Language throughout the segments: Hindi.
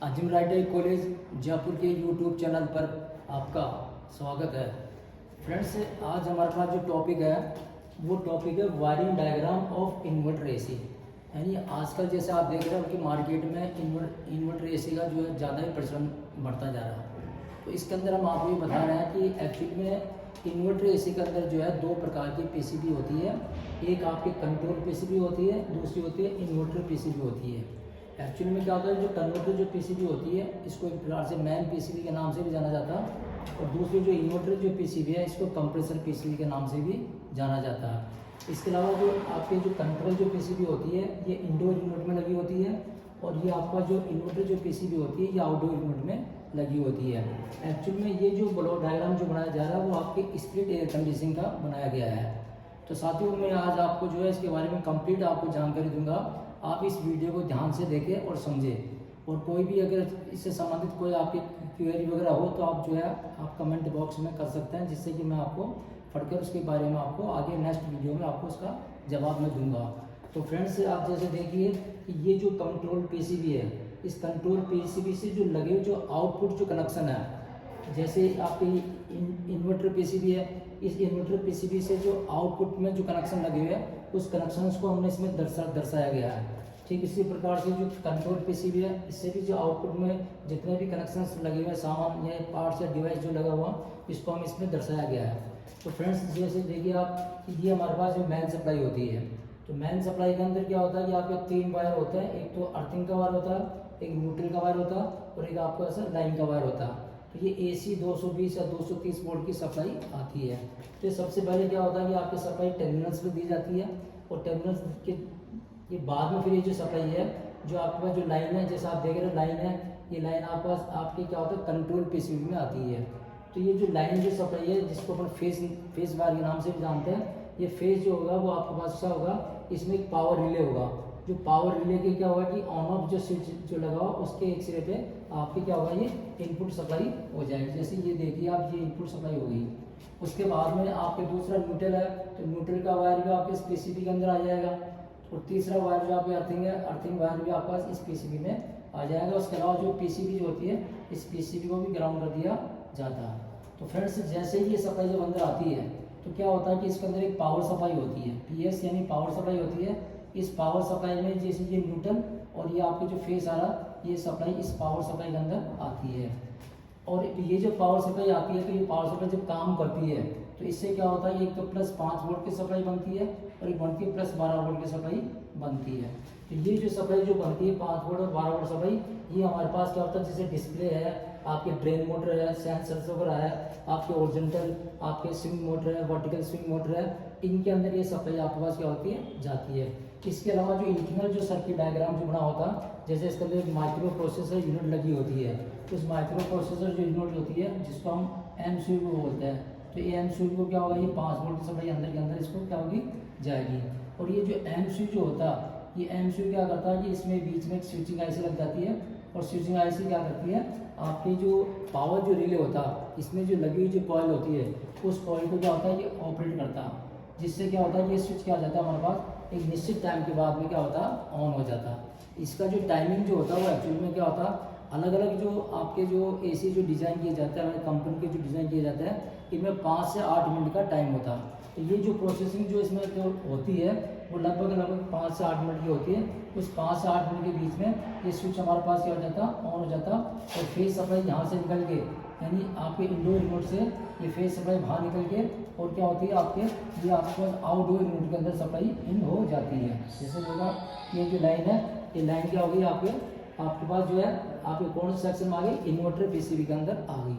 अजिम राइटर कॉलेज जयपुर के यूट्यूब चैनल पर आपका स्वागत है। फ्रेंड्स, आज हमारे पास जो टॉपिक है वो टॉपिक है wiring diagram of inverter AC. यानी आजकल जैसे आप देख रहे हो कि मार्केट में इन्वर्टर एसी का जो है ज़्यादा ही प्रचलन बढ़ता जा रहा है। तो इसके अंदर हम आपको ये बता रहे हैं कि एक्चुअली में इन्वर्टर एसी के अंदर जो है दो प्रकार की पीसीबी होती है। एक आपकी कंट्रोल पीसीबी होती है, दूसरी होती है इन्वर्टर पीसीबी होती है। एक्चुअली में क्या होता है, जो कन्वर्टर जो पीसीबी होती है इसको एक प्रकार से मैन पीसीबी के नाम से भी जाना जाता है, और दूसरी जो इन्वर्टर जो पीसीबी है इसको कंप्रेसर पीसीबी के नाम से भी जाना जाता है। इसके अलावा जो आपके जो कंट्रोल जो पीसीबी होती है ये इंडोर यूनिट में लगी होती है, और ये आपका जो इन्वर्टर जो पीसीबी होती है ये आउटडोर यूनिट में लगी होती है। एक्चुअली में ये जो ब्लॉक डायग्राम जो बनाया जा रहा है वो आपके स्प्लिट एयर कंडीशनिंग का बनाया गया है। तो साथियों, मैं आज आपको जो है इसके बारे में कंप्लीट आपको जानकारी दूंगा। आप इस वीडियो को ध्यान से देखें और समझें, और कोई भी अगर इससे संबंधित कोई आपकी क्वेरी वगैरह हो तो आप जो है आप कमेंट बॉक्स में कर सकते हैं, जिससे कि मैं आपको पढ़कर उसके बारे में आपको आगे नेक्स्ट वीडियो में आपको उसका जवाब मैं दूंगा। तो फ्रेंड्स, आप जैसे देखिए कि ये जो कंट्रोल पीसीबी है, इस कंट्रोल पीसीबी से जो लगे जो आउटपुट जो कनेक्शन है, जैसे आपकी इन्वर्टर पीसीबी है, इस इन्वर्टर पीसीबी से जो आउटपुट में जो कनेक्शन लगे हुए हैं उस कनेक्शंस को हमने इसमें दर्शाया गया है। ठीक इसी प्रकार से जो कंट्रोल पीसीबी है इससे भी जो आउटपुट में जितने भी कनेक्शंस लगे हुए सामान या पार्ट्स या डिवाइस जो लगा हुआ इसको हम इसमें दर्शाया गया है। तो फ्रेंड्स, जैसे देखिए आप, ये हमारे पास जो मेन सप्लाई होती है, तो मेन सप्लाई के अंदर क्या होता है कि आपके तीन वायर होते हैं। एक तो अर्थिंग का वायर होता है, एक न्यूट्रल का वायर होता है, और एक आपका ऐसा लाइन का वायर होता है। तो ये AC 220 या 230 वोल्ट की सप्लाई आती है। तो सबसे पहले क्या होता है कि आपकी सप्लाई टर्मिनल्स पे दी जाती है, और टर्मिनल्स के बाद में फिर ये जो सप्लाई है जो आपके पास जो लाइन है, जैसे आप देख रहे हैं लाइन है, ये लाइन आपके पास आपकी क्या होता है कंट्रोल पीसीबी में आती है। तो ये जो लाइन जो सप्लाई है जिसको अपन फेज वायर के नाम से भी जानते हैं, ये फेज जो होगा वो आपके पास क्या होगा, इसमें एक पावर रिले होगा। जो पावर रिले के क्या होगा कि ऑन ऑफ जो स्विच जो लगा हुआ उसके एक सिरे पे आपकी क्या होगा, ये इनपुट सप्लाई हो जाएगी। जैसे ये देखिए आप, ये इनपुट सप्लाई हो गई। उसके बाद में आपके दूसरा न्यूट्रल है, तो न्यूट्रल का वायर भी आपके इस पीसीबी के अंदर आ जाएगा, और तीसरा वायर जो आपके अर्थिंग है, अर्थिंग वायर भी आपके पास इस पीसीबी में आ जाएगा। उसके अलावा जो पीसीबी जो होती है इस पीसीबी को भी ग्राउंड कर दिया जाता है। तो फ्रेंड्स, जैसे ही ये सप्लाई जब अंदर आती है तो क्या होता है कि इसके अंदर एक पावर सप्लाई होती है, PS यानी पावर सप्लाई होती है। इस पावर सप्लाई में जैसे ये न्यूट्रल और ये आपके जो फेस आ रहा, ये सप्लाई इस पावर सप्लाई के अंदर आती है। और ये जो पावर सप्लाई आती है, तो ये पावर सप्लाई जब काम करती है तो इससे क्या होता है, एक तो +5 वोल्ट की सप्लाई बनती है और एक बनती है +12 वोल्ट की सप्लाई बनती है। तो ये जो सप्लाई जो बनती है 5 वोल्ट और 12 वोल्ट सप्लाई, ये हमारे पास क्या होता है, जैसे डिस्प्ले है, आपके ड्रेन मोटर है, सेंसर्स वगैरह है, आपके ओरिजेंटल आपके स्विंग मोटर है, वर्टिकल स्विंग मोटर है, इनके अंदर ये सप्लाई आपके पास क्या होती है, जाती है। इसके अलावा जो इंटरनल जो सर्किट डायग्राम जो बना होता है, जैसे इसके अंदर एक माइक्रो प्रोसेसर यूनिट लगी होती है, तो इस माइक्रो प्रोसेसर जो यूनिट होती है जिसको हम MCU बोलते हैं, तो ये MCU को क्या होगा, ये 5 वोल्ट की सप्लाई अंदर के अंदर इसको क्या होगी, जाएगी। और ये जो MCU जो होता है, ये MCU क्या करता है कि इसमें बीच में एक स्विचिंग IC लग जाती है, और स्विचिंग IC क्या करती है, आपकी जो पावर जो रिले होता है इसमें जो लगी हुई जो कॉइल होती है उस कॉइल को क्या होता है ये ऑपरेट करता है, जिससे क्या होता है ये स्विच क्या हो जाता है हमारे पास एक निश्चित टाइम के बाद में क्या होता है, ऑन हो जाता है। इसका जो टाइमिंग जो होता है वो एक्चुअली में क्या होता है, अलग अलग जो आपके जो AC जो डिज़ाइन किए जाते हैं, कंपनी के जो डिज़ाइन किए जाते हैं, इनमें 5 से 8 मिनट का टाइम होता है। तो ये जो प्रोसेसिंग जो इसमें जो होती है वो लगभग 5 से 8 मिनट की होती है। उस 5 से 8 मिनट के बीच में ये स्विच हमारे पास क्या हो जाता, ऑन हो जाता, और फेज सप्लाई यहाँ से निकल के, यानी आपके इंडोर रिमोट से ये फेज सप्लाई बाहर निकल के, और क्या होती है आपके ये आपके पास आउटडोर रिमोट के अंदर सप्लाई इन हो जाती है। जैसे होगा ये जो लाइन है, ये लाइन क्या होगी आपके पास जो है आपके कौन से सेक्शन में आ गई, इन्वर्टर पीसीबी के अंदर आ गई।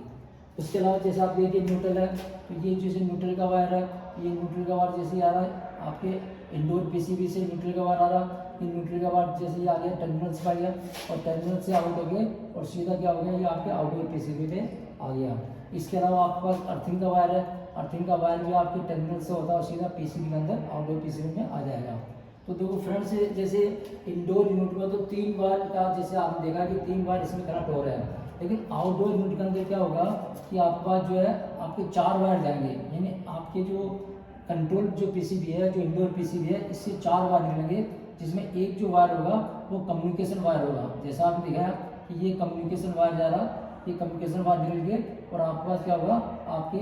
उसके अलावा जैसे आप देखिए न्यूट्रल है, तो ये जैसे न्यूट्रल का वायर है, ये न्यूट्रल का वायर जैसे आ रहा है आपके इंडोर पीसीबी से न्यूट्रल का वायर आ रहा, ये न्यूट्रल का वायर जैसे ही आ गया टर्मिनल्स पर आ गया, और टर्मिनल से आउट हो गए और सीधा क्या हो गया, ये आपके आउटडोर पीसीबी पे आ गया। इसके अलावा आपके पास अर्थिंग का वायर है, अर्थिंग का वायर भी आपके टर्मिनल से होता है और सीधा पीसीबी के अंदर आउटडोर पीसीबी में आ जाएगा। तो देखो फ्रेंड्स, जैसे इंडोर यूनिट में तो 3 बार का, जैसे आपने देखा कि 3 बार इसमें कनेक्ट हो रहा है, लेकिन आउटडोर यूनिट के अंदर क्या होगा कि आपके पास जो है आपके 4 वायर जाएंगे, यानी आपके जो कंट्रोल जो पीसीबी है, जो इंडोर पीसीबी है, इससे 4 वायर निकलेंगे, जिसमें एक जो वायर होगा वो कम्युनिकेशन वायर होगा। जैसा आपने देखा कि ये कम्युनिकेशन वायर जा रहा, ये कम्युनिकेशन वायर निकल के और आपके पास क्या होगा, आपके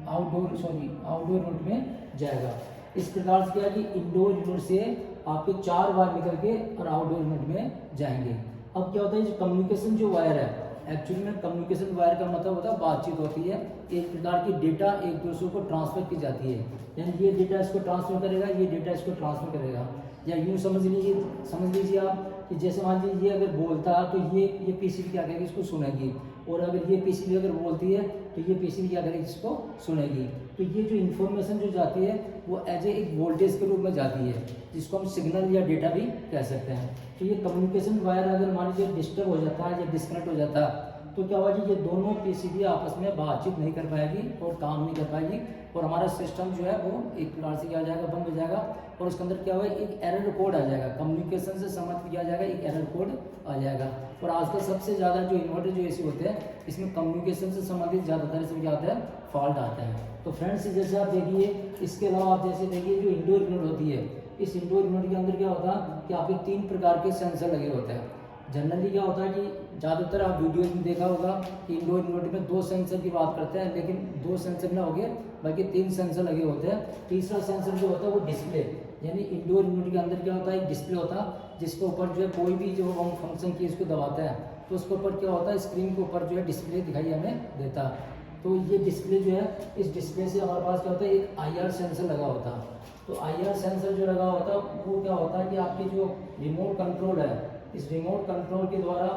आउटडोर यूनिट में जाएगा। इस प्रकार से क्या है कि इंडोर यूनिट से आपके 4 वायर निकल के और आउटडोर यूनिट में जाएंगे। अब क्या होता है, जो कम्युनिकेशन जो वायर है, एक्चुअली में कम्युनिकेशन वायर का मतलब होता है बातचीत होती है, एक प्रकार की डेटा एक दूसरे को ट्रांसफर की जाती है, यानी ये डेटा इसको ट्रांसफर करेगा, ये डेटा इसको ट्रांसफर करेगा। या यूँ समझ लीजिए आप कि जैसे मान लीजिए ये अगर बोलता है तो ये पीसीबी क्या करेगी, इसको सुनेगी, और अगर ये पीसीबी अगर बोलती है तो ये पीसीबी क्या करेगी, इसको सुनेगी। तो ये जो इन्फॉर्मेशन जो जाती है वो एज ए एक वोल्टेज के रूप में जाती है, जिसको हम सिग्नल या डेटा भी कह सकते हैं। तो ये कम्युनिकेशन वायर अगर मान लीजिए डिस्टर्ब हो जाता है या डिस्कनेक्ट हो जाता है तो क्या होगा जी, ये दोनों पीसीबी आपस में बातचीत नहीं कर पाएगी और काम नहीं कर पाएगी, और हमारा सिस्टम जो है वो एक प्रकार से क्या हो जाएगा, बंद हो जाएगा, और उसके अंदर क्या होगा, एक एरर कोड आ जाएगा, कम्युनिकेशन से संबंधित किया जाएगा, एक एरर कोड आ जाएगा। और आजकल सबसे ज़्यादा जो इन्वर्टर जो ऐसे होते हैं इसमें कम्युनिकेशन से संबंधित ज़्यादातर इसमें क्या आता है, फॉल्ट आता है। तो फ्रेंड्स जैसे आप देखिए, इसके अलावा आप जैसे देखिए जो इंडोर यूनिट होती है, इस इंडोर यूनिट के अंदर क्या होता है कि आपके 3 प्रकार के सेंसर लगे होते हैं। जनरली क्या होता है कि ज़्यादातर आप वीडियोज में देखा होगा कि इंडोर यूनिट में 2 सेंसर की बात करते हैं, लेकिन 2 सेंसर ना हो गए बल्कि 3 सेंसर लगे होते हैं। तीसरा सेंसर जो होता है वो डिस्प्ले, यानी इंडोर यूनिट के अंदर क्या होता है, एक डिस्प्ले होता है जिसके ऊपर जो है कोई भी जो हम फंक्शन की इसको दबाता है तो उसके ऊपर क्या होता है, स्क्रीन के ऊपर जो है डिस्प्ले दिखाई हमें देता है। तो ये डिस्प्ले जो है, इस डिस्प्ले से हमारे पास क्या होता है, एक IR सेंसर लगा होता है। तो IR सेंसर जो लगा होता है वो क्या होता है कि आपके जो रिमोट कंट्रोल है, इस रिमोट कंट्रोल के द्वारा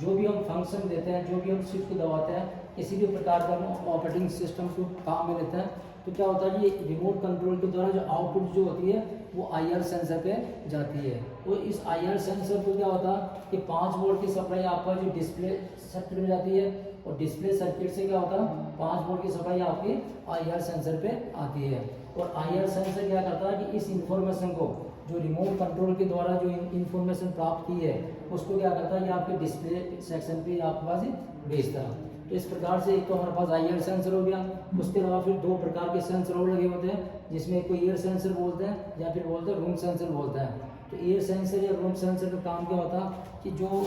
जो भी हम फंक्शन देते हैं, जो भी हम स्विच को दबाते हैं, किसी भी प्रकार का हम ऑपरेटिंग सिस्टम को काम में लेते हैं, तो क्या होता है, ये रिमोट कंट्रोल के द्वारा जो आउटपुट जो होती है वो IR सेंसर पे जाती है। तो इस IR सेंसर को क्या होता है कि 5 वोल्ट की सप्लाई आपका जो डिस्प्ले सर्किट में जाती है, और डिस्प्ले सर्किट से क्या होता है 5 वोल्ट की सप्लाई आपकी IR सेंसर पे आती है। और IR सेंसर क्या करता है कि इस इंफॉर्मेशन को जो रिमोट कंट्रोल के द्वारा जो इंफॉर्मेशन प्राप्त की है उसको क्या करता है, ये आपके डिस्प्ले सेक्शन पे आपके पास भेजता है। तो इस प्रकार से एक तो हमारे पास IR सेंसर हो गया, उसके अलावा फिर 2 प्रकार के सेंसर और लगे होते हैं, जिसमें कोई एयर सेंसर बोलते हैं या फिर बोलते हैं रूम सेंसर बोलते हैं। तो एयर सेंसर या रूम सेंसर का काम क्या होता है कि जो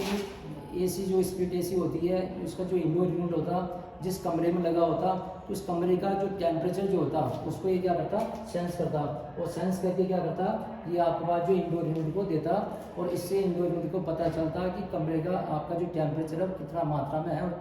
AC जो स्प्लिट AC होती है, उसका जो इंडोर यूनिट होता, जिस कमरे में लगा होता, तो उस कमरे का जो टेम्परेचर जो होता उसको ये क्या करता, सेंस करता, और सेंस करके क्या करता, ये आपके पास जो इंडोर यूनिट को देता, और इससे इंडोर यूनिट को पता चलता कि कमरे का आपका जो टेम्परेचर है कितना मात्रा में है।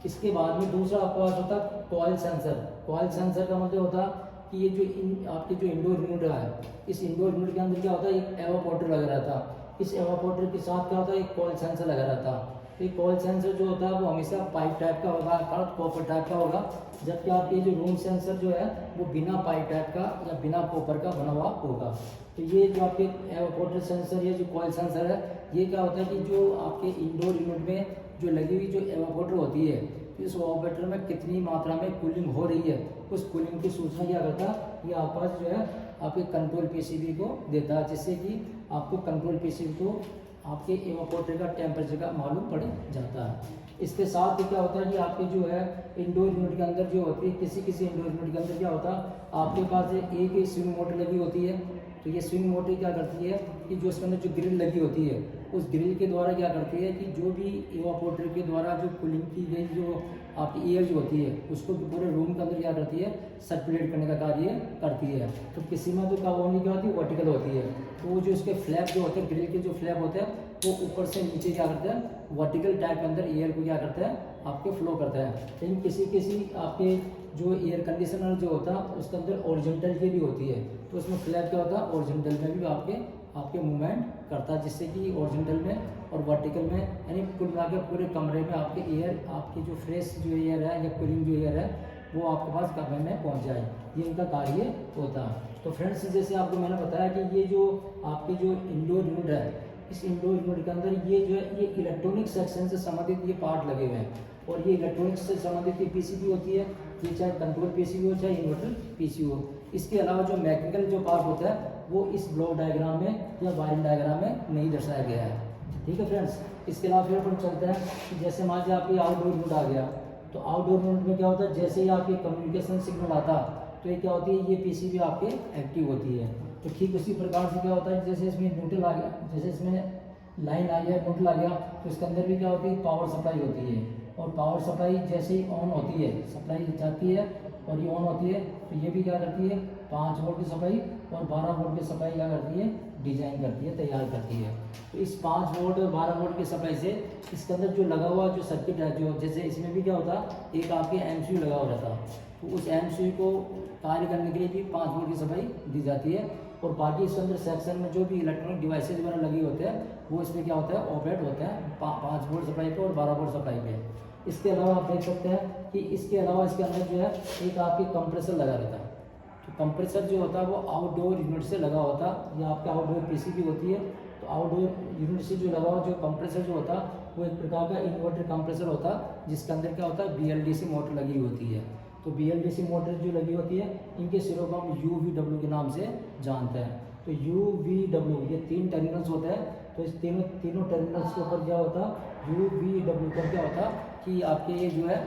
इसके बाद में दूसरा आपके पास होता कॉइल सेंसर। कॉइल सेंसर का मतलब होता कि ये जो आपके जो इंडोर यूनिट है, इस इंडोर यूनिट के अंदर क्या होता है, एक एवापोरेटर लगा रहता, इस एवापोरेटर के साथ क्या होता है, एक कॉइल सेंसर लगा रहता। तो ये कॉइल सेंसर जो होता है वो हमेशा पाइप टाइप का होगा, अर्थात कॉपर टाइप का होगा, जबकि आपके जो रूम सेंसर जो है वो बिना पाइप टाइप का या बिना कॉपर का बना हुआ होगा। तो ये जो आपके एवापोरेटर सेंसर या जो कॉइल सेंसर है, ये क्या होता है कि जो आपके इंडोर यूनिट में जो लगी हुई जो एवापोरेटर होती है, इस एवापोरेटर में कितनी मात्रा में कूलिंग हो रही है, उस कूलिंग की सूचना क्या करता, ये आपके पास जो है आपके कंट्रोल पीसीबी को देता है, जिससे कि आपको कंट्रोल पीसीबी को आपके एवापोरेटर का टेम्परेचर का मालूम पड़ जाता है। इसके साथ ही क्या होता है कि आपके जो है इंडोर यूनिट के अंदर जो होती है, किसी इंडोर यूनिट के अंदर क्या होता है, आपके पास एक स्विंग मोटर लगी होती है। तो ये स्विंग मोटर क्या करती है कि जो इसके अंदर जो ग्रिल लगी होती है, उस ग्रिल के द्वारा क्या करती है कि जो भी एवापोरेटर के द्वारा जो कूलिंग की गई जो आपकी एयर जो होती है उसको पूरे रूम के अंदर क्या करती है, सर्कुलेट करने का कार्य करती है। तो किसी में तो क्या होनी क्या होती है, वर्टिकल होती है, तो वो जो इसके फ्लैप जो होते हैं, ग्रिल के जो फ्लैप होते हैं वो ऊपर से नीचे क्या करते हैं, वर्टिकल टाइप के अंदर एयर को क्या करते हैं, आपके फ्लो करते हैं। लेकिन किसी आपके जो एयर कंडीशनर जो होता है उसके अंदर ओरिजेंटल की भी होती है, तो उसमें फ्लैप क्या होता है, ओरिजेंटल में भी आपके मूवमेंट करता है, जिससे कि ओरिजेंटल में और वर्टिकल में यानी कुल मिला के पूरे कमरे में आपके एयर, आपकी जो फ्रेश जो एयर है या कूलिंग जो एयर है वो आपके पास कमरे में पहुंच जाए, ये इनका कार्य होता है। तो फ्रेंड्स जैसे आपको मैंने बताया कि ये जो आपके जो इंडोर यूनिट है, इस इंडोर यूनिट के अंदर ये जो है ये इलेक्ट्रॉनिक सेक्शन से संबंधित ये पार्ट लगे हुए हैं, और ये इलेक्ट्रॉनिक्स से संबंधित ये पीसीबी होती है, ये चाहे कंट्रोल पीसीबी हो चाहे इन्वर्टर पीसीबी हो। इसके अलावा जो मैकेनिकल जो पार्ट होता है वो इस ब्लॉक डायग्राम में या वायरिंग डायग्राम में नहीं दर्शाया गया है। ठीक है फ्रेंड्स, इसके अलावा फिर अपन चलते हैं कि जैसे मान लीजिए आपकी आउटडोर यूनिट आ गया, तो आउटडोर यूनिट में क्या होता है, जैसे ही आपकी कम्युनिकेशन सिग्नल आता तो ये क्या होती है, ये पीसीबी आपके एक्टिव होती है। तो ठीक उसी प्रकार से क्या होता है, जैसे इसमें न्यूट्रल आ गया, जैसे इसमें लाइन आ गया, न्यूट्रल आ गया, तो इसके अंदर भी क्या होती है, पावर सप्लाई होती है। और पावर सप्लाई जैसे ही ऑन होती है, सप्लाई जाती है और ये ऑन होती है, तो ये भी क्या करती है, 5 वोल्ट की सप्लाई और 12 वोल्ट की सप्लाई क्या करती है, डिजाइन करती है, तैयार करती है। तो इस 5 वोल्ट और 12 वोल्ट की सप्लाई से इसके अंदर जो लगा हुआ जो सर्किट है, जो जैसे इसमें भी क्या होता, एक आपके एमसीयू लगा हुआ रहता, तो उस एमसीयू को कार्य करने के लिए भी 5 वोल्ट की सप्लाई दी जाती है। और बाकी इसके अंदर सेक्शन में जो भी इलेक्ट्रॉनिक डिवाइसेज वगैरह लगे होते हैं, वो इसमें क्या होता है, ऑपरेट होते हैं 5 वोल्ट सप्लाई पे और 12 वोल्ट सप्लाई पे। इसके अलावा आप देख सकते हैं कि इसके अलावा इसके अंदर जो है एक आपके कंप्रेसर लगा रहता है। तो कंप्रेसर जो होता है वो आउटडोर यूनिट से लगा होता है, या आपके आउटडोर पीसीबी होती है, तो आउटडोर यूनिट से जो लगा हुआ जो कंप्रेसर जो होता है वो एक प्रकार का इन्वर्टर कंप्रेसर होता है, जिसके अंदर क्या होता है, बीएलडीसी मोटर लगी होती है। तो बीएलडीसी मोटर जो लगी होती है, इनके सिरों को हम यूवीडब्ल्यू के नाम से जानते हैं। तो यूवीडब्ल्यू ये 3 टर्मिनल्स होते हैं, तो इस तीनों टर्मिनल्स के ऊपर क्या होता है, यूवीडब्ल्यू पर क्या होता है कि आपके ये जो है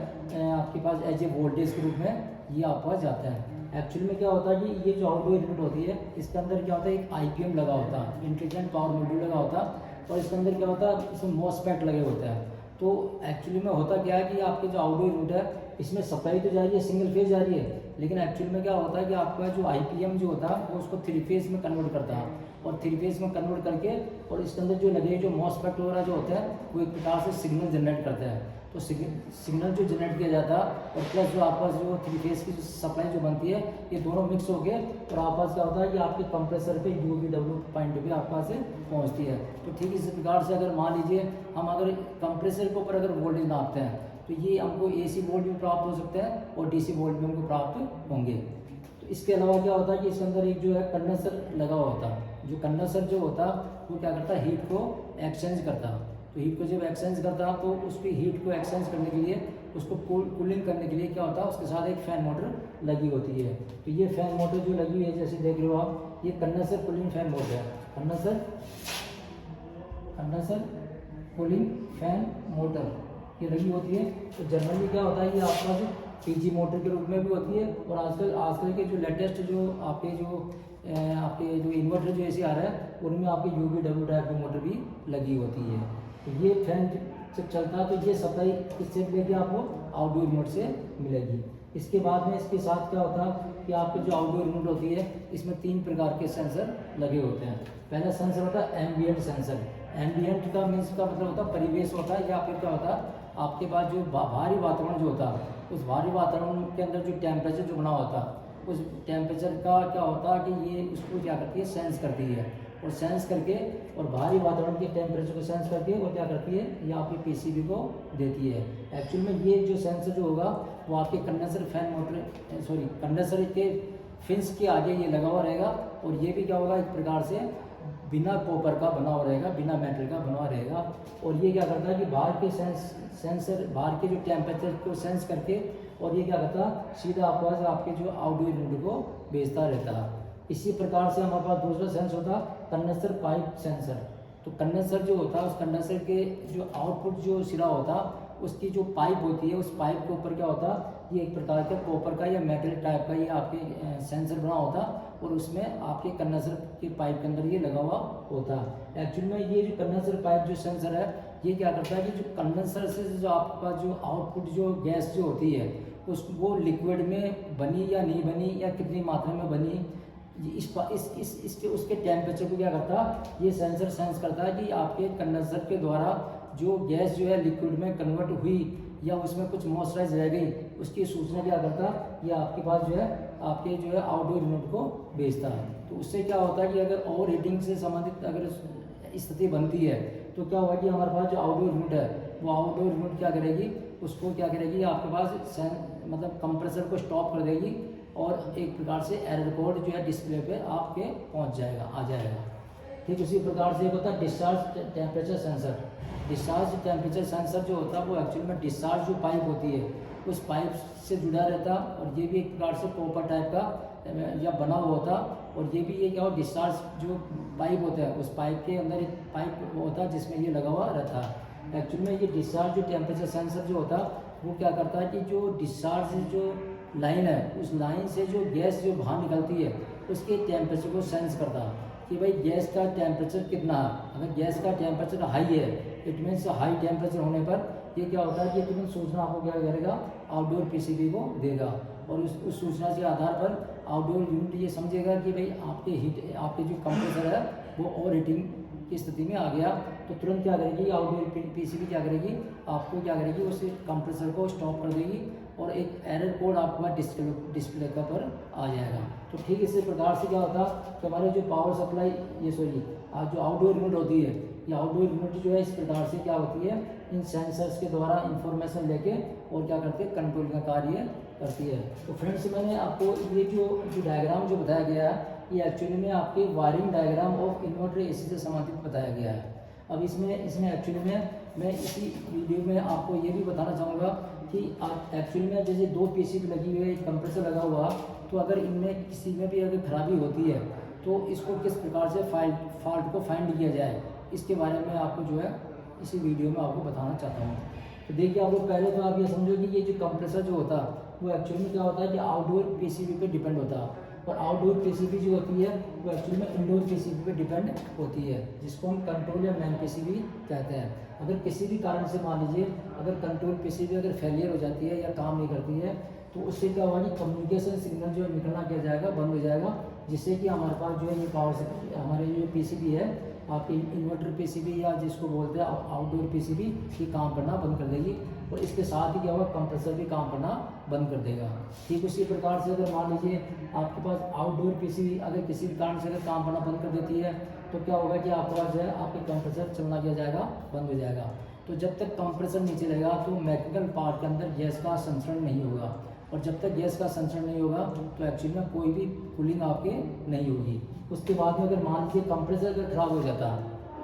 आपके पास एज ए वोल्टेज के रूप में ये आपके पास जाता है। एक्चुअली में क्या होता है कि ये जो आउटडोर यूनिट होती है, इसके अंदर क्या होता है, एक आईपीएम लगा होता है, इंटेलिजेंट पावर मॉड्यूल लगा होता है, और इसके अंदर क्या होता है, इसमें मॉसफेट लगे होते हैं। तो एक्चुअली में होता क्या है कि आपके जो आउटडोर यूनिट है, इसमें सप्लाई तो जा रही है, सिंगल फेज जा रही है, लेकिन एक्चुअली में क्या होता है कि आपका जो आईपीएम जो होता है वो उसको 3 फेज में कन्वर्ट करता है, और 3 फेज में कन्वर्ट करके और इसके अंदर जो लगे जो मॉसफेट वगैरह जो होता है वो एक प्रकार से सिग्नल जनरेट करता है। तो सिग्नल जो जनरेट किया जाता है और प्लस जो आपस जो 3 फेज की जो सप्लाई जो बनती है, ये दोनों मिक्स होके और आपस क्या होता है कि आपके कंप्रेसर पे यूवीडब्ल्यू पॉइंट पे आपका से पहुंचती है। तो ठीक इसी प्रकार से अगर मान लीजिए हम अगर कंप्रेसर के ऊपर अगर वोल्टेज नापते हैं, तो ये हमको एसी वोल्ट भी प्राप्त हो सकता है और डीसी वोल्ट भी हमको प्राप्त होंगे। तो इसके अलावा क्या होता है कि इसके अंदर एक जो है कंडेंसर लगा हुआ होता है, जो कंडेंसर जो होता है वो क्या करता है, हीट को एक्सचेंज करता है। तो हीट को जब एक्सचेंज करता है तो उसकी हीट को एक्सचेंज करने के लिए, उसको कूलिंग करने के लिए क्या होता है, उसके साथ एक फैन मोटर लगी होती है। तो ये फैन मोटर जो लगी हुई है, जैसे देख रहे हो आप, ये कंडेंसर कूलिंग फैन मोटर है, कंडेंसर कूलिंग फैन मोटर ये लगी होती है। तो जनरली क्या होता है, ये आपका जो पीजी मोटर के रूप में भी होती है, और आजकल के जो लेटेस्ट जो आपके जो इन्वर्टर जो ऐसे आ रहा है, उनमें आपके यूवीडब्ल्यू टाइप की मोटर भी लगी होती है। तो ये फैन जब चलता है तो ये सप्लाई किससे मिलेगी, आपको आउटडोर यूनिट से मिलेगी। इसके बाद में इसके साथ क्या होता है कि आपकी जो आउटडोर यूनिट होती है, इसमें 3 प्रकार के सेंसर लगे होते हैं। पहला सेंसर होता है एम्बिएंट सेंसर। एम्बिएंट का मीन्स का मतलब होता है परिवेश होता है, या फिर क्या होता है आपके पास जो भारी वातावरण जो होता है, उस भारी वातावरण के अंदर जो टेम्परेचर जो बना होता है, उस टेम्परेचर का क्या होता है कि ये उसको क्या करती है, सेंस करती है, और सेंस करके और भारी वातावरण के टेम्परेचर को सेंस करके और क्या करती है, ये आपकी पीसीबी को देती है। एक्चुअल में ये जो सेंसर जो होगा वो आपके कंडेंसर फैन मोटर कंडेंसर के फिन्स के आगे ये लगा हुआ रहेगा, और ये भी क्या होगा, एक प्रकार से बिना कॉपर का बना हुआ रहेगा, बिना मेटल का बना हुआ रहेगा। और ये क्या करता है कि बाहर के सेंसर बाहर के जो टेम्परेचर को सेंस करके, और ये क्या करता है सीधा आपके जो आउटडोर यूनिट को भेजता रहता है। इसी प्रकार से हमारे पास दूसरा सेंस होता है कंडेंसर पाइप सेंसर। तो कंडेंसर जो होता है, उस कंडेंसर के जो आउटपुट जो सिरा होता है, उसकी जो पाइप होती है, उस पाइप के ऊपर क्या होता है, ये एक प्रकार का कॉपर का या मेटल टाइप का ये आपके सेंसर बना होता है, और उसमें आपके कंडेंसर के पाइप के अंदर ये लगा हुआ होता है। एक्चुअली में ये जो कंडेंसर पाइप जो सेंसर है, ये क्या करता है कि जो कंडेंसर से जो आपका जो आउटपुट जो गैस जो होती है, वो लिक्विड में बनी या नहीं बनी या कितनी मात्रा में बनी, इसके उसके टेम्परेचर को क्या करता है, ये सेंसर सेंस करता है कि आपके कंडेंसर के द्वारा जो गैस जो है लिक्विड में कन्वर्ट हुई या उसमें कुछ मॉइस्चराइज रह गई, उसकी सूचना क्या करता है, ये आपके पास जो है आपके जो है आउटडोर यूनिट को भेजता है। तो उससे क्या होता है कि अगर ओवर हीटिंग से संबंधित अगर स्थिति बनती है, तो क्या होगा कि हमारे पास जो आउटडोर यूनिट है, वो आउटडोर यूनिट क्या करेगी, उसको क्या करेगी, आपके पास मतलब कंप्रेसर को स्टॉप कर देगी, और एक प्रकार से एरर कोड जो है डिस्प्ले पे आपके पहुंच जाएगा, आ जाएगा। ठीक उसी प्रकार से एक होता है discharge temperature sensor. Discharge temperature sensor जो होता है वो एक्चुअल में डिस्चार्ज जो पाइप होती है, उस पाइप से जुड़ा रहता, और ये भी एक प्रकार से कॉपर टाइप का या बना हुआ होता, और ये भी ये क्या हो, डिस्चार्ज जो पाइप होता है, उस पाइप के अंदर एक पाइप होता है जिसमें ये लगा हुआ रहता है। एक्चुअल में ये डिस्चार्ज जो टेम्परेचर सेंसर जो होता है, वो क्या करता है कि जो डिस्चार्ज जो लाइन है, उस लाइन से जो गैस जो बाहर निकलती है, उसके टेम्परेचर को सेंस करता है कि भाई गैस का टेम्परेचर कितना है। अगर गैस का टेम्परेचर हाई है, इट मीन्स हाई टेम्परेचर होने पर ये क्या होता है कि तुरंत सूचना आपको क्या करेगा, आउटडोर पीसीबी को देगा, और उस सूचना के आधार पर आउटडोर यूनिट ये समझेगा कि भाई आपके जो कंप्रेसर है वो ओवर हीटिंग की स्थिति में आ गया, तो तुरंत क्या करेगी आउटडोर पीसीबी क्या करेगी, आपको क्या करेगी, उस कंप्रेसर को स्टॉप कर देगी और एक एरर कोड आपके पास डिस्प्ले का पर आ जाएगा। तो ठीक इसी प्रकार से क्या होता है कि हमारे जो पावर सप्लाई जो आउटडोर यूनिट होती है, ये आउटडोर यूनिट जो है इस प्रकार से क्या होती है, इन सेंसर्स के द्वारा इंफॉर्मेशन लेके और क्या करती है, कंट्रोल का कार्य करती है। तो फ्रेंड्स मैंने आपको ये जो डायग्राम जो बताया गया है, ये एक्चुअली में आपके wiring diagram of inverter AC से संबंधित बताया गया है। अब इसमें एक्चुअली में मैं इसी वीडियो में आपको ये भी बताना चाहूँगा कि आप एक्चुअली में जैसे दो पीसीबी लगी हुई है, एक कंप्रेसर लगा हुआ, तो अगर इनमें किसी में भी अगर खराबी होती है तो इसको किस प्रकार से फॉल्ट को फाइंड किया जाए, इसके बारे में आपको जो है इसी वीडियो में आपको बताना चाहता हूँ। तो देखिए आप लोग पहले तो आप ये समझो कि ये जो कंप्रेसर जो होता है वो एक्चुअली में क्या होता है कि आउटडोर पीसीबी पे डिपेंड होता है, और आउटडोर पीसीबी जो होती है वो एक्चुअली में इंडोर पीसीबी पे डिपेंड होती है, जिसको हम कंट्रोल या मैन पीसीबी कहते हैं। अगर किसी भी कारण से मान लीजिए अगर कंट्रोल पीसीबी अगर फेलियर हो जाती है या काम नहीं करती है, तो उससे क्या होगा कि कम्युनिकेशन सिग्नल जो निकलना क्या जाएगा, बंद हो जाएगा, जिससे कि हमारे पास जो है ये पावर से हमारे जो पीसीबी है, आपकी इन्वर्टर पीसीबी या जिसको बोलते हैं आउटडोर पीसीबी, ये काम करना बंद कर देगी, और इसके साथ ही क्या होगा, कंप्रेसर भी काम करना बंद कर देगा। ठीक उसी प्रकार से अगर मान लीजिए आपके पास आउटडोर पीसीबी अगर किसी भी कारण से अगर काम करना बंद कर देती है, तो क्या होगा कि आपके पास जो है आपके कंप्रेसर चलना क्या जाएगा, बंद हो जाएगा। तो जब तक कंप्रेसर नहीं चलेगा तो मैकेनिकल पार्ट के अंदर गैस का संचरण नहीं होगा, और जब तक गैस का संचरण नहीं होगा तो एक्चुअली में कोई भी कूलिंग आपके नहीं होगी। उसके बाद में अगर मान लीजिए कंप्रेसर अगर खराब हो जाता,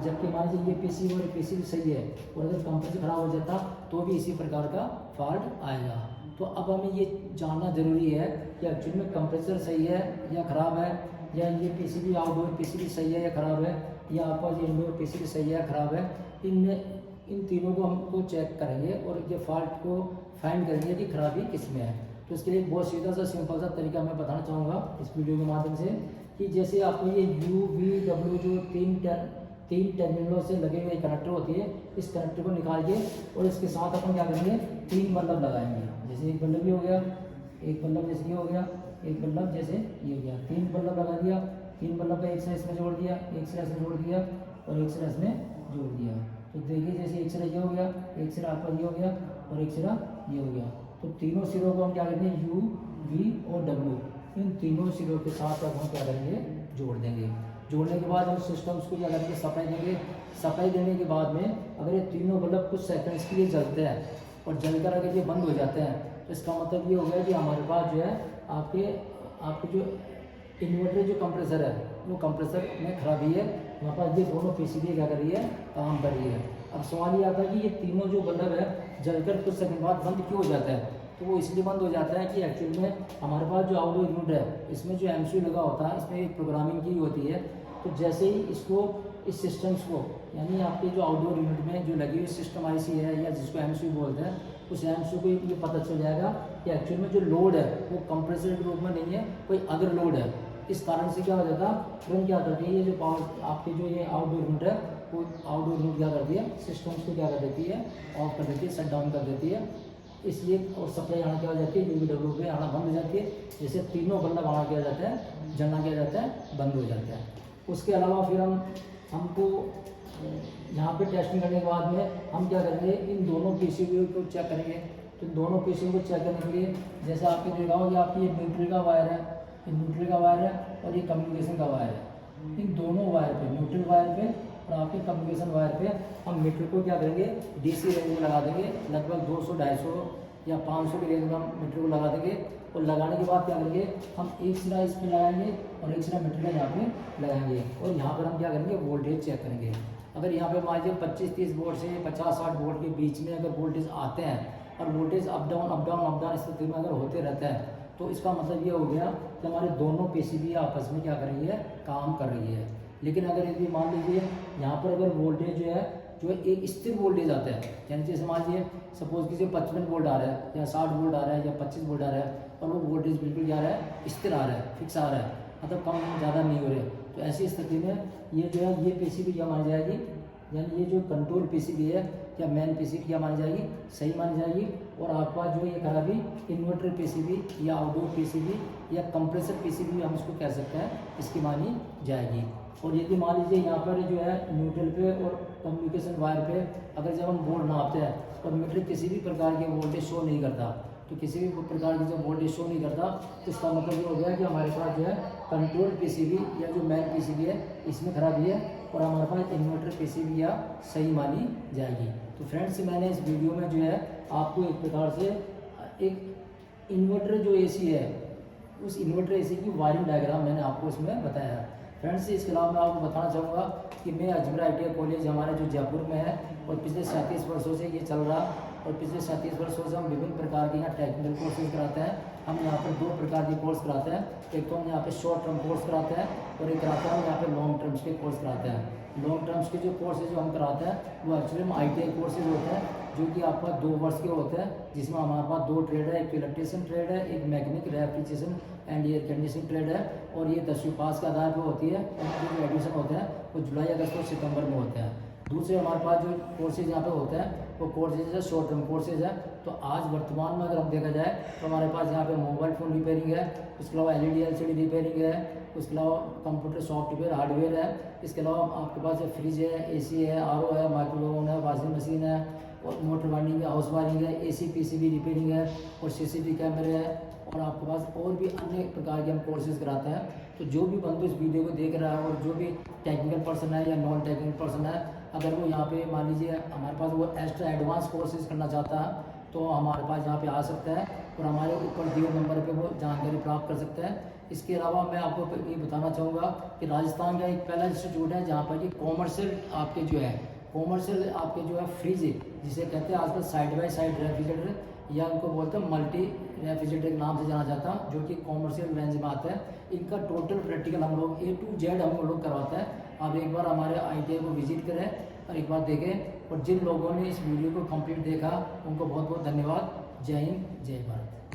जबकि मान लीजिए ये पीसी और पीसी भी सही है, और अगर कंप्रेसर खराब हो जाता तो भी इसी प्रकार का फॉल्ट आएगा। तो अब हमें ये जानना जरूरी है कि एक्चुअली में कंप्रेसर सही है या ख़राब है, या ये पीसीबी आउटडोर पीसीबी सही है या ख़राब है, या आपका ये इंडोर पीसीबी सही है या ख़राब है। इन तीनों को हमको चेक करेंगे और ये फॉल्ट को फाइंड करेंगे कि खराबी किस में है। तो इसके लिए बहुत सीधा सा सिंपल सा तरीका मैं बताना चाहूँगा इस वीडियो के माध्यम से, कि जैसे आपको ये UV W जो तीन टर्मिनलों से लगे हुए कनेक्टर होती है, इस कनेक्टर को निकाल के और इसके साथ अपन क्या करेंगे, 3 बल्ब लगाएंगे। जैसे एक बल्ब ये हो गया, एक बल्ब जैसे ये हो गया, एक बल्ब जैसे ये हो गया, 3 बल्ब लगा दिया। 3 बल्ब का एक सिरा इसमें जोड़ दिया, एक सिरा इसमें जोड़ दिया और एक सिरा इसमें जोड़ दिया। तो देखिए जैसे एक सिरा ये हो गया, एक सिरा आपका ये हो गया और एक सिरा ये हो गया। तो तीनों सिरों को हम क्या करेंगे, U, V और W, इन तीनों सिरों के साथ अब हम क्या करेंगे, जोड़ देंगे। जोड़ने के बाद हम सिस्टम उसको क्या करेंगे, सप्लाई देंगे। सप्लाई देने के बाद में अगर ये तीनों बल्ब कुछ सेकंड्स के लिए जलते हैं और जलकर अगर ये बंद हो जाते हैं, तो इसका मतलब ये हो गया कि हमारे पास जो है आपके जो इन्वर्टर जो कंप्रेसर है, वो कंप्रेसर में खराबी है, हमारे पास ये दोनों पीसीबी क्या कर रही है, काम कर रही है। अब सवाल ये आता है कि ये तीनों जो बल्ब है जलकर कुछ सेकंड बाद बंद क्यों हो जाता है। तो वो इसलिए बंद हो जाता है कि एक्चुअली में हमारे पास जो आउटडोर यूनिट है, इसमें जो MCU लगा होता है, इसमें एक प्रोग्रामिंग की होती है। तो जैसे ही इसको इस सिस्टम्स को, यानी आपके जो आउटडोर यूनिट में जो लगी हुई सिस्टम IC है या जिसको MCU बोलते हैं, उस MCU को ये पता चल जाएगा कि एक्चुअल में जो लोड है वो कंप्रेसर के रूप में नहीं है, कोई अदर लोड है। इस कारण से क्या हो जाता है, तुरंत क्या करती है, ये जो पावर आपके जो ये आउटडोर यूनिट है, वो आउटडोर यूनिट क्या करती है, सिस्टम्स को क्या कर देती है, ऑफ कर देती है, शट डाउन कर देती है। इसलिए और सप्लाई आना क्या हो जाती है, UV-W पे आना बंद हो जाती है। जैसे तीनों बल्ब आना क्या जाता है, जलना क्या जाता है, बंद हो जाता है। उसके अलावा फिर हमको यहाँ पे टेस्टिंग करने के बाद में हम क्या करेंगे, इन दोनों पीसीबी को चेक करेंगे। तो दोनों पीसीबी को चेक करने के लिए जैसे आपने देखा हो कि आपकी ये न्यूट्रल का वायर है, ये न्यूट्रल का वायर है और ये कम्युनिकेशन का वायर है। इन दोनों वायर पे, न्यूट्रल वायर पे और आपके कम्युनिकेशन वायर पे हम मीटर को क्या करेंगे, DC रेंज में लगा देंगे। लगभग 200, 250 या 500 की रेंज में हम मीटर को लगा देंगे। और लगाने के बाद क्या करेंगे, हम एक सिरा इस पर लगाएंगे और एक सिरा मीटर में यहाँ पे लगाएंगे, और यहाँ पर हम क्या करेंगे, वोल्टेज चेक करेंगे। अगर यहाँ पे मान लीजिए 25-30 वोल्ट से 50-60 वोल्ट के बीच में अगर वोल्टेज आते हैं और वोल्टेज अप डाउन स्थिति में अगर होते रहता है, तो इसका मतलब ये हो गया कि हमारे दोनों पीसीबी आपस में क्या कर रही है, काम कर रही है। लेकिन अगर यदि मान लीजिए यहाँ पर अगर वोल्टेज जो है एक स्थिर वोल्टेज आता है, यानी जैसे मान लीजिए सपोज किसी 55 वोल्ट आ रहा है या 60 वोल्ट आ रहा है या 25 वोल्ट आ रहा है, और वो वोल्टेज बिल्कुल क्या आ रहा है, स्थिर आ रहा है, फिक्स आ रहा है, मतलब कम ज़्यादा नहीं हो रहे, तो ऐसी स्थिति में ये जो है ये पीसीबी क्या मानी जाएगी, यानी ये जो कंट्रोल पीसीबी है या मेन पीसीबी क्या मानी जाएगी, सही मानी जाएगी। और आपका जो ये खराबी इन्वर्टर पीसीबी या आउटडोर पीसीबी या कंप्रेसर पीसीबी हम इसको कह सकते हैं, इसकी मानी जाएगी। और यदि मान लीजिए यहाँ पर जो है न्यूट्रल पे और कम्युनिकेशन वायर पे अगर जब हम बोर्ड नापते हैं तो मीटर किसी भी प्रकार के वोल्टेज शो नहीं करता, तो किसी भी प्रकार की जब वोल्टेज शो नहीं करता तो इसका मतलब ये हो गया कि हमारे पास जो है कंट्रोल पीसीबी या जो मेन पीसीबी है इसमें खराबी है और हमारे पास इन्वर्टर पीसीबी या सही मानी जाएगी। तो फ्रेंड्स मैंने इस वीडियो में जो है आपको एक प्रकार से एक इन्वर्टर जो एसी है उस इन्वर्टर एसी की वायरिंग डायग्राम मैंने आपको इसमें बताया है। फ्रेंड्स इसके अलावा मैं आपको बताना चाहूँगा कि मैं अजमेर ITI कॉलेज हमारे जो जयपुर में है और पिछले 37 वर्षों से ये चल रहा और पिछले 37 वर्षों से हम विभिन्न प्रकार के यहाँ टेक्निकल कोर्सेज कराते हैं। हम यहाँ पर 2 प्रकार के कोर्स कराते हैं, एक तो हम यहाँ पे शॉर्ट टर्म कोर्स कराते हैं और एक कराते हैं हम यहाँ पे लॉन्ग टर्म्स के कोर्स कराते हैं। लॉन्ग टर्म्स के जो कोर्सेज जो हम कराते हैं वो एक्चुअली में ITI कोर्सेज होते हैं जो कि आपका 2 वर्ष के होते हैं, जिसमें हमारे पास 2 ट्रेड है, एक इलेक्ट्रीशियन ट्रेड है, एक mechanic refrigeration and air conditioning trade है। और ये 10वीं पास के आधार पर होती है और जो एडमिशन होते हैं वो जुलाई, अगस्त और सितंबर में होते हैं। दूसरे हमारे पास जो कोर्सेज यहाँ पे होते हैं वो कोर्सेज है शॉर्ट टर्म कोर्सेज है। तो आज वर्तमान में अगर हम देखा जाए तो हमारे पास यहाँ पे मोबाइल फ़ोन रिपेयरिंग है, उसके अलावा LED LCD रिपेयरिंग है, उसके अलावा कंप्यूटर सॉफ्टवेयर हार्डवेयर है, इसके अलावा आपके पास फ्रिज है, AC है, RO है, माइक्रोवेव है, वॉशिंग मशीन है और मोटर वायरिंग है, हाउस वायरिंग है, AC PCB रिपेयरिंग है और CCTV कैमरे है और आपके पास और भी अन्य प्रकार के हम कोर्सेज कराते हैं। तो जो भी बंदू इस वीडियो को देख रहा है और जो भी टेक्निकल पर्सन है या नॉन टेक्निकल पर्सन है, अगर वो यहाँ पे मान लीजिए हमारे पास वो एक्स्ट्रा एडवांस कोर्सेज करना चाहता है तो हमारे पास यहाँ पे आ सकता है और हमारे ऊपर दिए नंबर पे वो जानकारी प्राप्त कर सकते हैं। इसके अलावा मैं आपको ये बताना चाहूँगा कि राजस्थान का एक पहला इंस्टीट्यूट है जहाँ पर कि कॉमर्शियल आपके जो है कॉमर्शियल आपके जो है फ्रिज जिसे कहते हैं आजकल साइड बाई साइड रेफ्रिजरेटर या उनको बोलते हैं मल्टी रेफ्रिजरेटर के नाम से जाना जाता है, जो कि कॉमर्शियल रेंज में आता है। इनका टोटल प्रैक्टिकल हम लोग A to Z हम लोग करवाते हैं। आप एक बार हमारे ITI को विजिट करें और एक बार देखें। और जिन लोगों ने इस वीडियो को कंप्लीट देखा उनको बहुत बहुत धन्यवाद। जय हिंद, जय भारत।